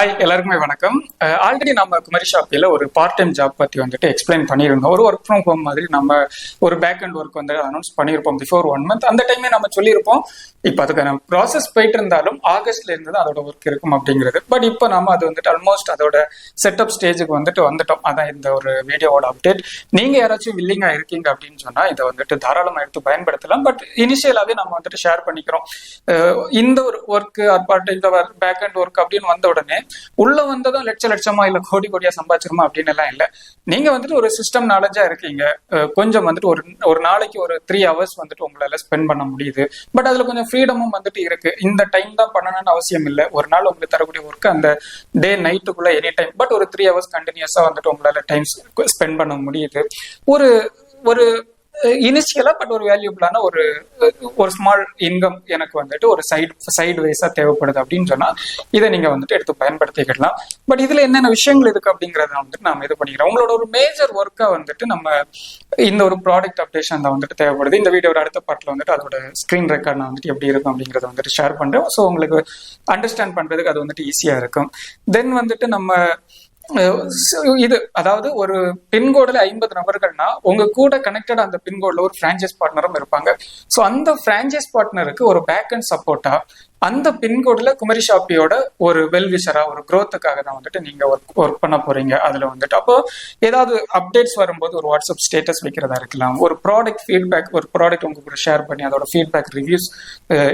Hi, எல்லாருக்குமே வணக்கம். Already நம்ம குமரி ஷாப்பில் ஒரு பார்ட் டைம் ஜாப் பற்றி வந்துட்டு எக்ஸ்பிளைன் பண்ணியிருந்தோம். ஒரு ஒர்க் ஃப்ரம் ஹோம் மாதிரி நம்ம ஒரு பேக் அண்ட் ஒர்க் வந்து அனௌன்ஸ் பண்ணியிருப்போம் பிஃபோர் 1 மந்த். அந்த டைமே நம்ம சொல்லியிருப்போம் இப்போ அதுக்கான ப்ராசஸ் போயிட்டு இருந்தாலும் ஆகஸ்ட்ல இருந்து அதோட ஒர்க் இருக்கும் அப்படிங்கிறது. பட் இப்போ நம்ம அது வந்துட்டு ஆல்மோஸ்ட் அதோட செட்டப் ஸ்டேஜுக்கு வந்துட்டோம். அதான் இந்த ஒரு வீடியோவோட அப்டேட். நீங்க யாராச்சும் வில்லிங்கா இருக்கீங்க அப்படின்னு சொன்னா இதை வந்துட்டு தாராளமாக எடுத்து பயன்படுத்தலாம். பட் இனிஷியலாவே நம்ம வந்துட்டு ஷேர் பண்ணிக்கிறோம். இந்த ஒரு work part time back and work அப்படின்னு வந்த உடனே உள்ள வந்ததும் லட்சமா இல்ல கோடி கோடியா சம்பாதிச்சிருமா அப்படின்னு எல்லாம் இல்ல. நீங்க வந்துட்டு ஒரு சிஸ்டம் நாலேஜா இருக்கீங்க. கொஞ்சம் வந்துட்டு ஒரு நாளைக்கு ஒரு 3 ஹவர்ஸ் வந்துட்டு உங்களால ஸ்பெண்ட் பண்ண முடியுது. பட் அதுல கொஞ்சம் ஃப்ரீடமும் வந்துட்டு இருக்கு. இந்த டைம் தான் பண்ணணும்னு அவசியம் இல்லை. ஒரு நாள் உங்களுக்கு தரக்கூடிய ஒர்க் அந்த டே நைட்டுக்குள்ள எனி டைம், பட் ஒரு 3 ஹவர்ஸ் கண்டினியூஸா வந்துட்டு உங்களால டைம் ஸ்பெண்ட் பண்ண முடியுது. ஒரு ஒரு இனிஷியலா பட் ஒரு வேல்யூபிளான ஒரு ஸ்மால் இன்கம் எனக்கு வந்துட்டு ஒரு சைடு வைஸா தேவைப்படுது அப்படின்னு சொன்னா இதை நீங்க வந்துட்டு எடுத்து பயன்படுத்திக்கலாம். பட் இதுல என்னென்ன விஷயங்கள் இருக்கு அப்படிங்கறத வந்துட்டு நாம இது பண்ணிக்கிறோம். உங்களோட ஒரு மேஜர் ஒர்க்கா வந்துட்டு நம்ம இந்த ஒரு ப்ராடக்ட் அப்டேஷன் தான் வந்துட்டு தேவைப்படுது. இந்த வீடியோட அடுத்த பார்ட்ல வந்துட்டு அதோட ஸ்கிரீன் ரெக்கார்ட் நான் வந்துட்டு எப்படி இருக்கும் அப்படிங்கறத வந்துட்டு ஷேர் பண்றேன். ஸோ உங்களுக்கு அண்டர்ஸ்டாண்ட் பண்றதுக்கு அது வந்துட்டு ஈஸியா இருக்கும். தென் வந்துட்டு நம்ம இது அதாவது ஒரு பின்கோடுல 50 நபர்கள்னா உங்க கூட கனெக்டட் அந்த பின்கோட்ல ஒரு பிரான்சைஸ் பார்ட்னரும் இருப்பாங்க. ஸோ அந்த பிரான்சைஸ் பார்ட்னருக்கு ஒரு பேக் அண்ட் சப்போர்ட்டா அந்த பின்கோடுல குமரி ஷாப்பியோட ஒரு வெல்விஷரா ஒரு growth-க்காக தான் வந்துட்டு நீங்க ஒர்க் பண்ண போறீங்க. அதுல வந்துட்டு அப்போ ஏதாவது அப்டேட்ஸ் வரும்போது ஒரு வாட்ஸ்அப் ஸ்டேட்டஸ் வைக்கிறதா இருக்கலாம், ஒரு ப்ராடக்ட் ஃபீட்பேக், ஒரு ப்ராடக்ட் உங்க கூட ஷேர் பண்ணி அதோட ஃபீட்பேக் ரிவ்யூஸ்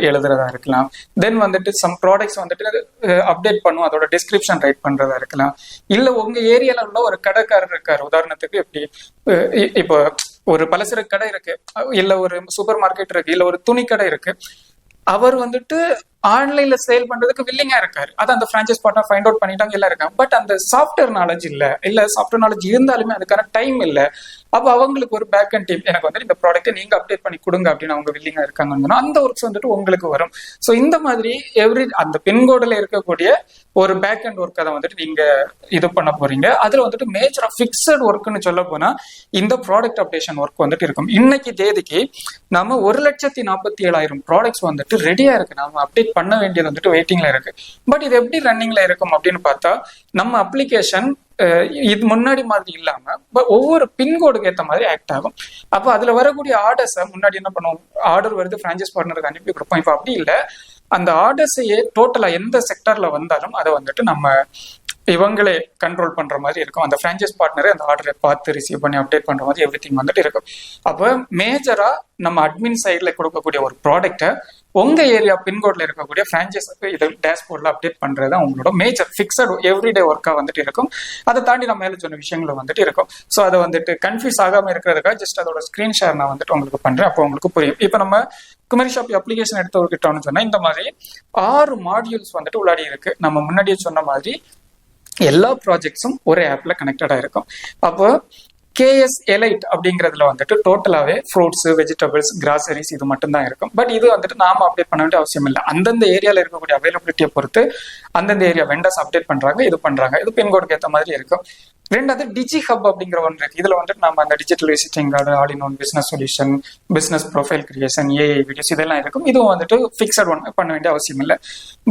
எழுதுறதா இருக்கலாம். தென் வந்துட்டு சம் ப்ராடக்ட்ஸ் வந்துட்டு அப்டேட் பண்ணும், அதோட டிஸ்கிரிப்ஷன் ரைட் பண்றதா இருக்கலாம். இல்ல உங்க ஏரியால உள்ள ஒரு கடைக்காரர் இருக்காரு, உதாரணத்துக்கு எப்படி இப்போ ஒரு பலசரக்கு கடை இருக்கு, இல்ல ஒரு சூப்பர் மார்க்கெட் இருக்கு, இல்ல ஒரு துணி கடை இருக்கு. அவர் வந்துட்டு ஆன்லைன்ல சேல் பண்றதுக்கு வில்லிங்கா இருக்காரு. அது அந்த பிரான்சைஸ் பார்ட்னர் ஃபைண்ட் அவுட் பண்ணிட்டாங்க, எல்லாம் இருக்காங்க. பட் அந்த சாஃப்ட்வேர் நாலேஜ் இல்ல சாஃப்ட்வேர் நாலேஜ் இருந்தாலுமே அதுக்கான டைம் இல்ல. அப்ப அவங்களுக்கு ஒரு பேக் அண்ட் டீம் எனக்கு வந்துட்டு இந்த ப்ராடக்ட்டை நீங்க அப்டேட் பண்ணி கொடுங்க அப்படின்னு அவங்க வில்லிங்கா இருக்காங்கன்னா அந்த ஒர்க்ஸ் வந்துட்டு உங்களுக்கு வரும். ஸோ இந்த மாதிரி அந்த பின்கோடுல இருக்கக்கூடிய ஒரு பேக் அண்ட் ஒர்க் அதை வந்துட்டு நீங்க இது பண்ண போறீங்க. அதுல வந்துட்டு மேஜரா பிக்சட் ஒர்க்னு சொல்ல போனா இந்த ப்ராடக்ட் அப்டேஷன் ஒர்க் வந்துட்டு இருக்கும். இன்னைக்கு தேதிக்கு நம்ம 1,47,000 ப்ராடக்ட்ஸ் வந்துட்டு ரெடியா இருக்கு. நம்ம அப்டேட் பண்ண வேண்டியது வந்துட்டு வெயிட்டிங்ல இருக்கு. பட் இது எப்படி ரன்னிங்ல இருக்கும் அப்படின்னு பார்த்தா நம்ம அப்ளிகேஷன் இது முன்னாடி மாதிரி இல்லாம ஒவ்வொரு பின்கோடுக்கு ஏற்ற மாதிரி ஆக்ட் ஆகும். அப்போ அதுல வரக்கூடிய ஆர்டர்ஸை முன்னாடி என்ன பண்ணுவோம், ஆர்டர் வருது பிரான்சைஸ் பார்ட்னருக்கு அனுப்பி கொடுப்போம். இப்போ அப்படி இல்லை, அந்த ஆர்டர்ஸையே டோட்டலா எந்த செக்டர்ல வந்தாலும் அதை வந்துட்டு நம்ம இவங்களே கண்ட்ரோல் பண்ற மாதிரி இருக்கும். அந்த பிரான்சைஸ் பார்ட்னரே அந்த ஆர்டரை பார்த்து ரிசீவ் பண்ணி அப்டேட் பண்ற மாதிரி எவ்ரிதிங் வந்துட்டு இருக்கும். அப்போ மேஜரா நம்ம அட்மின் சைட்ல கொடுக்கக்கூடிய ஒரு ப்ராடக்ட்டை உங்க ஏரியா பின்கோட்ல இருக்கக்கூடிய பிரான்சைஸ் இது டேஷ்போர்ட்ல அப்டேட் பண்றது உங்களோட மேஜர் பிக்சட் எவ்ரிடே ஒர்க்கா வந்துட்டு இருக்கும். அதை தாண்டி நம்ம மேல சொன்ன விஷயங்களும் வந்துட்டு இருக்கும். ஸோ அதை வந்துட்டு கன்ஃபியூஸ் ஆகாம இருக்கிறதுக்காக ஜஸ்ட் அதோட ஸ்கிரீன் ஷேர் நான் வந்துட்டு உங்களுக்கு பண்றேன். அப்போ உங்களுக்கு புரியும். இப்போ நம்ம குமரி ஷாப்பி அப்ளிகேஷன் எடுத்துக்கிட்டோம்னு சொன்னா இந்த மாதிரி 6 மாடியூல்ஸ் வந்துட்டு உள்ளாடி இருக்கு. நம்ம முன்னாடியே சொன்ன மாதிரி எல்லா ப்ராஜெக்ட்ஸும் ஒரே ஆப்ல கனெக்டடா இருக்கும். அப்போ KS Elite அப்படிங்கிறதுல வந்துட்டு டோட்டலாவே ஃப்ரூட்ஸ், வெஜிடபிள்ஸ், கிராசரிஸ் இது மட்டும் தான் இருக்கும். பட் இது வந்துட்டு நாம அப்டேட் பண்ண வேண்டிய அவசியம் இல்லை. அந்தந்த ஏரியால இருக்கக்கூடிய அவைலபிலிட்டியை பொறுத்து அந்தந்த ஏரியா வெண்டர்ஸ் அப்டேட் பண்றாங்க, இது பண்றாங்க. இது பின்கோடுக்கு ஏற்ற மாதிரி இருக்கும். ரெண்டாவது டிஜி ஹப் அப்படிங்கிற ஒன்று இருக்கு. இதுல வந்துட்டு நம்ம அந்த digital visiting card, all in one business solution, business profile creation, AI videos இதெல்லாம் இருக்கும். இதுவும் வந்துட்டு பிக்சட் ஒன் பண்ண வேண்டிய அவசியம் இல்லை.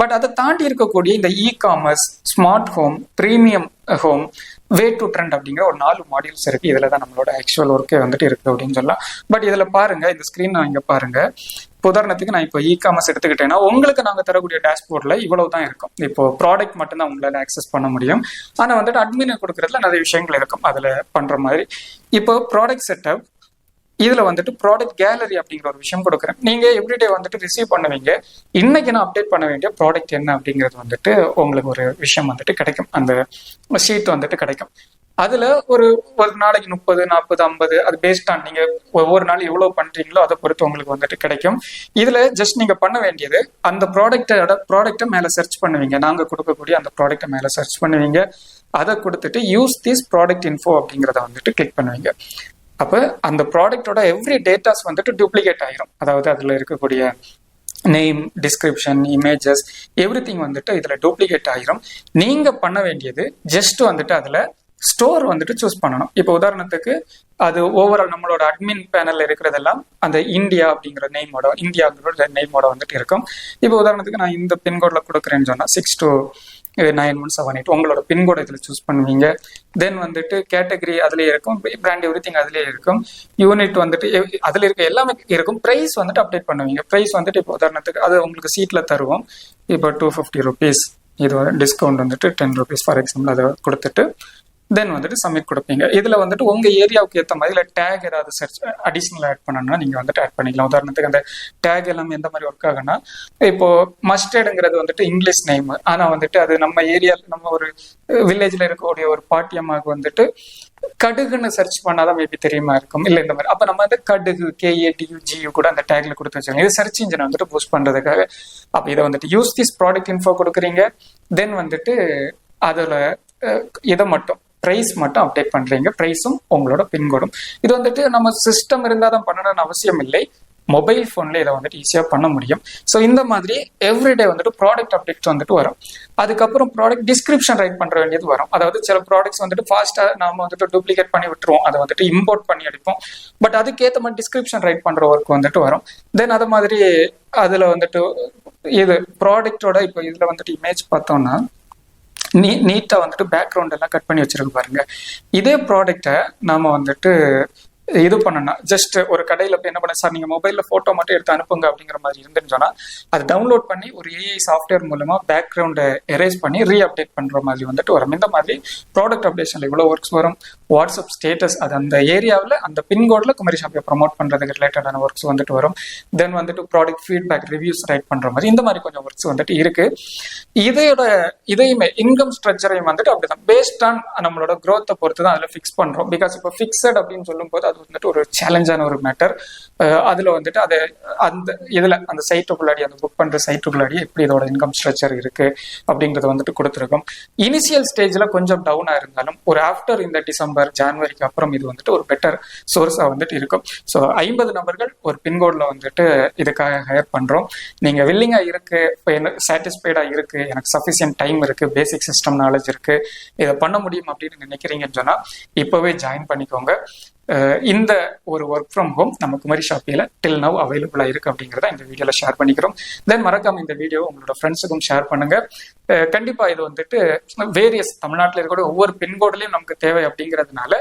பட் அதை தாண்டி இருக்கக்கூடிய இந்த commerce, smart home, premium home, way to trend அப்படிங்கிற ஒரு 4 மாடியூல்ஸ் இருக்கு. இதுல தான் நம்மளோட ஆக்சுவல் ஒர்க்கே வந்துட்டு இருக்கு அப்படின்னு சொல்லலாம். பட் இதுல பாருங்க, இந்த ஸ்கிரீன் இங்க பாருங்க. உதாரணத்துக்கு நான் இப்போ காமர்ஸ் எடுத்துக்கிட்டேன்னா உங்களுக்கு நாங்க தரக்கூடிய டேஷ்போர்ட்ல இவ்வளவு தான் இருக்கும். இப்போ ப்ராடக்ட் மட்டும் தான் உங்களால ஆக்சஸ் பண்ண முடியும். ஆனா வந்துட்டு அட்மினை கொடுக்கறதுல நிறைய விஷயங்கள் இருக்கும் அதுல பண்ற மாதிரி. இப்போ ப்ராடக்ட் செட்டப், இதுல வந்துட்டு ப்ராடக்ட் கேலரி அப்படிங்கிற ஒரு விஷயம் கொடுக்குறேன். நீங்க எவ்ரிடே வந்துட்டு ரிசீவ் பண்ணுவீங்க. இன்னைக்கு நான் அப்டேட் பண்ண வேண்டிய ப்ராடக்ட் என்ன அப்படிங்கிறது வந்துட்டு உங்களுக்கு ஒரு விஷயம் வந்துட்டு கிடைக்கும். அந்த ஷீட் வந்துட்டு கிடைக்கும். அதுல ஒரு நாளைக்கு 30, 40, 50 அது பேஸ்ட் ஆன் நீங்க ஒவ்வொரு நாள் எவ்வளவு பண்றீங்களோ அதை பொறுத்து உங்களுக்கு வந்துட்டு கிடைக்கும். இதுல ஜஸ்ட் நீங்க பண்ண வேண்டியது அந்த ப்ராடக்ட்டை மேல சர்ச் பண்ணுவீங்க. நாங்க கொடுக்கக்கூடிய அந்த ப்ராடக்ட்டை மேல சர்ச் பண்ணுவீங்க. அதை கொடுத்துட்டு யூஸ் திஸ் ப்ராடக்ட் இன்ஃபோ அப்படிங்கிறத வந்துட்டு கிளிக் பண்ணுவீங்க. அப்ப அந்த ப்ராடக்டோட எவ்ரி டேட்டாஸ் வந்துட்டு டூப்ளிகேட் ஆயிரும். அதாவது அதுல இருக்கக்கூடிய நேம், டிஸ்கிரிப்ஷன், இமேஜஸ் எவ்ரிதிங் வந்துட்டு இதுல டூப்ளிகேட் ஆயிரும். நீங்க பண்ண வேண்டியது ஜஸ்ட் வந்துட்டு அதுல ஸ்டோர் வந்துட்டு சூஸ் பண்ணணும். இப்போ உதாரணத்துக்கு அது ஓவரால் நம்மளோட அட்மின் பேனல்ல இருக்கிறதெல்லாம் அந்த இந்தியா அப்படிங்கிற இந்தியாங்கிற நெய்மோட வந்துட்டு இருக்கும். இப்போ உதாரணத்துக்கு நான் இந்த பின்கோட்ல கொடுக்குறேன்னு சொன்னா 6 to 9178 உங்களோட பின்கோடு இதில் சூஸ் பண்ணுவீங்க. தென் வந்துட்டு கேட்டகரி அதுலேயே இருக்கும், பிராண்ட் எவ்ரி திங் அதுலேயே இருக்கும், யூனிட் வந்துட்டு அதில் இருக்க எல்லாமே இருக்கும். ப்ரைஸ் வந்துட்டு அப்டேட் பண்ணுவீங்க. ப்ரைஸ் வந்துட்டு இப்போ உதாரணத்துக்கு அது உங்களுக்கு சீட்டில் தருவோம். இப்போ 250 rupees, இது டிஸ்கவுண்ட் வந்துட்டு 10 rupees ஃபார் எக்ஸாம்பிள் அதை கொடுத்துட்டு தென் வந்துட்டு சப்மிட் கொடுப்பீங்க. இதுல வந்துட்டு உங்க ஏரியாவுக்கு ஏற்ற மாதிரி இல்லை டேக் ஏதாவது சர்ச் அடிஷனல் ஆட் பண்ணணும்னா நீங்க வந்துட்டு ஆட் பண்ணிக்கலாம். உதாரணத்துக்கு அந்த டேக் எல்லாமே எந்த மாதிரி ஒர்க் ஆகுனா, இப்போ மஸ்டர்டுங்கிறது வந்துட்டு இங்கிலீஷ் நேம், ஆனா வந்துட்டு அது நம்ம ஏரியாவில் நம்ம ஒரு வில்லேஜ்ல இருக்கக்கூடிய ஒரு பாட்டியம்மாவுக்கு வந்துட்டு கடுகுன்னு சர்ச் பண்ணாதான் மேபி தெரியுமா இருக்கும், இல்லை இந்த மாதிரி. அப்ப நம்ம வந்து கடுகு KADUGU கூட அந்த டேக்ல கொடுத்து வச்சுக்கோங்க. இது சர்ச் இன்ஜின் வந்துட்டு பூஸ்ட் பண்றதுக்காக. அப்ப இதை வந்துட்டு யூஸ் திஸ் ப்ராடக்ட் இன்ஃபோ கொடுக்குறீங்க. தென் வந்துட்டு அதுல இதை மட்டும் ப்ரைஸ் மட்டும் அப்டேட் பண்றீங்க, ப்ரைஸும் உங்களோட பின்கோடும். இது வந்துட்டு நம்ம சிஸ்டம் இருந்தால் தான் பண்ணணும்னு அவசியம் இல்லை, மொபைல் ஃபோன்ல இதை வந்துட்டு ஈஸியாக பண்ண முடியும். ஸோ இந்த மாதிரி எவ்ரிடே வந்துட்டு ப்ராடக்ட் அப்டேட்ஸ் வந்துட்டு வரும். அதுக்கப்புறம் ப்ராடக்ட் டிஸ்கிரிப்ஷன் ரைட் பண்ற வேண்டியது வரும். அதாவது சில ப்ராடக்ட்ஸ் வந்துட்டு ஃபாஸ்ட்டாக நாம வந்துட்டு டூப்ளிகேட் பண்ணி விட்டுருவோம், அதை வந்துட்டு இம்போர்ட் பண்ணி அடிப்போம். பட் அதுக்கேற்ற மாதிரி டிஸ்கிரிப்ஷன் ரைட் பண்ற ஒர்க் வந்துட்டு வரும். தென் அது மாதிரி அதுல வந்துட்டு இது ப்ராடக்டோட இப்போ இதுல வந்துட்டு இமேஜ் பார்த்தோம்னா நீட்டா வந்துட்டு பேக்ரவுண்ட் எல்லாம் கட் பண்ணி வச்சிருக்கு பாருங்க. இதே ப்ராடக்டை நாம வந்துட்டு இது பண்ணனா ஜஸ்ட் ஒரு கடையில போய் என்ன பண்ண, சார் நீங்க மொபைல்ல போட்டோ மட்டும் எடுத்து அனுப்புங்க அப்படிங்கிற மாதிரி இருந்துன்னு சொன்னா அது டவுன்லோட் பண்ணி ஒரு AI சாஃப்ட்வேர் மூலமா பேக்ரவுண்டை எரேஸ் பண்ணி ரீஅப்டேட் பண்ற மாதிரி வந்துட்டு வரும். இந்த மாதிரி ப்ராடக்ட் அப்டேஷன்ல இவ்வளவு ஒர்க்ஸ் வரும். வாட்ஸ்அப் ஸ்டேட்டஸ், அது அந்த ஏரியாவில் அந்த பின்கோட்ல குமரி ஷாப்பை ப்ரமோட் பண்றதுக்கு ரிலேட்டடான ஒர்க்ஸ் வந்துட்டு வரும். தென் வந்துட்டு ப்ராடக்ட் ஃபீட்பேக் ரிவ்யூஸ் ரைட் பண்ற மாதிரி இந்த மாதிரி கொஞ்சம் ஒர்க்ஸ் வந்துட்டு இருக்கு. இதையுமே இன்கம் ஸ்ட்ரக்சரையும் வந்துட்டு அப்படிதான் பேஸ்ட் ஆன் நம்மளோட க்ரோத்தை பொறுத்து தான் அதுல ஃபிக்ஸ் பண்றோம். பிகாஸ் இப்போ ஃபிக்ஸட் அப்படின்னு சொல்லும் போது அது வந்துட்டு ஒரு சேலஞ்சான ஒரு மேட்டர். அதுல வந்துட்டு அது அந்த இதுல அந்த சைட்டுக்குள்ளாடி அந்த புக் பண்ற சைட்டுக்குள்ளாடி எப்படி இதோட இன்கம் ஸ்ட்ரக்சர் இருக்கு அப்படிங்கறத வந்துட்டு கொடுத்துருக்கோம். இனிஷியல் ஸ்டேஜ்ல கொஞ்சம் டவுனா இருந்தாலும் ஒரு ஆஃப்டர் இந்த டிசம்பர் ஜான்வரிக்கு அப்புறம் இது வந்துட்டு ஒரு பெட்டர் சோர்ஸா வந்துட்டு இருக்கும். ஸோ 50 நபர்கள் ஒரு பின்கோட்ல வந்துட்டு இதுக்காக ஹையர் பண்றோம். நீங்க வில்லிங்கா இருக்கு, சாட்டிஸ்ஃபைடா இருக்கு, எனக்கு சஃபிஷியன்ட் டைம் இருக்கு, பேசிக் சிஸ்டம் நாலேஜ் இருக்கு, இதை பண்ண முடியும் அப்படின்னு நினைக்கிறீங்கன்னு சொன்னா இப்பவே ஜாயின் பண்ணிக்கோங்க. இந்த ஒரு ஒர்க் ஃப்ரம் ஹோம் நம்ம குமரி ஷாப்பில டில் நவ் அவைலபிளா இருக்கு அப்படிங்கிறத இந்த வீடியோல ஷேர் பண்ணிக்கிறோம். தென் மறக்காம இந்த வீடியோ உங்களோட ஃப்ரெண்ட்ஸுக்கும் ஷேர் பண்ணுங்க. கண்டிப்பா இது வந்துட்டு வேரியஸ் தமிழ்நாட்டில் இருக்கக்கூடிய ஒவ்வொரு பின்கோட்லயும் நமக்கு தேவை அப்படிங்கிறதுனால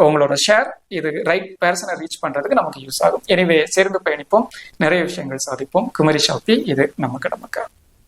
உங்களோட ஷேர் இது ரைட் பர்சனை ரீச் பண்றதுக்கு நமக்கு யூஸ் ஆகும். எனவே சேர்ந்து பயணிப்போம், நிறைய விஷயங்கள் சாதிப்போம். குமரி ஷாப்பி இது நமக்கு.